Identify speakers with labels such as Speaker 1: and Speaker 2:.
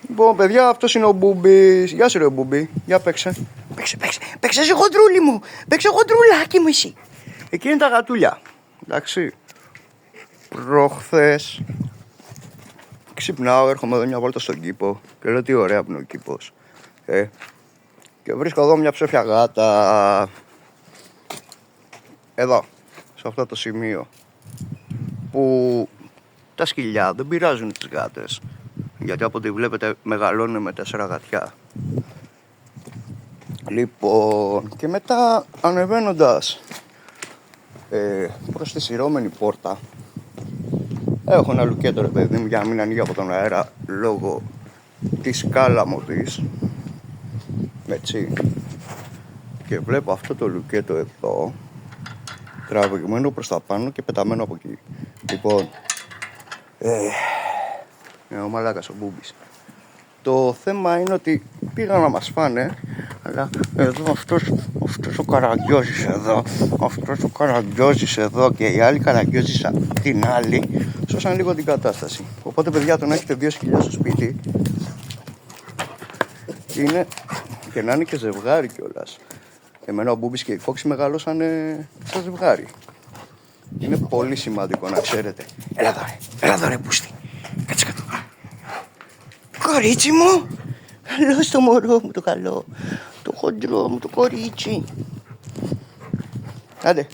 Speaker 1: Λοιπόν, παιδιά, αυτός είναι ο Μπούμπης. Γεια σου ρε Μπούμπη, για παίξε. Παίξε σε χοντρούλι μου. Παίξε χοντρουλάκι μου εσύ. Εκεί είναι τα γατούλια. Εντάξει. Προχθές ξυπνάω, έρχομαι εδώ μια βόλτα στον κήπο και λέω τι ωραία που είναι ο κήπος. Και βρίσκω εδώ μια ψόφια γάτα. Εδώ, σε αυτό το σημείο. Που τα σκυλιά δεν πειράζουν τις γάτες. Γιατί από ό,τι βλέπετε μεγαλώνουν με 4 γατιά. Λοιπόν, και μετά ανεβαίνοντας προς τη σειρώμενη πόρτα, έχω ένα λουκέτο ρε παιδί μου για να μην ανοίγει από τον αέρα λόγω της κάλαμος. Έτσι. Και βλέπω αυτό το λουκέτο εδώ τραβηγμένο προς τα πάνω και πεταμένο από εκεί. Λοιπόν, ο μαλάκας ο Μπούμπης. Το θέμα είναι ότι πήγαν να μας φάνε, αλλά εδώ αυτός ο καραγκιόζης εδώ και οι άλλοι καραγκιόζης απ' την άλλη σώσαν λίγο την κατάσταση. Οπότε παιδιά, το να έχετε 2 σκυλιά στο σπίτι είναι και να είναι και ζευγάρι κιόλας. Εμένα ο Μπούμπης και η Φόξη μεγαλώσαν σαν ζευγάρι. Είναι πολύ σημαντικό να ξέρετε. Έλα εδώ ρε Μπούστη. Κάτσε κάτω. Κορίτσι μου. Καλό στο μωρό μου το καλό. Το χοντρό μου το κορίτσι. Άντε.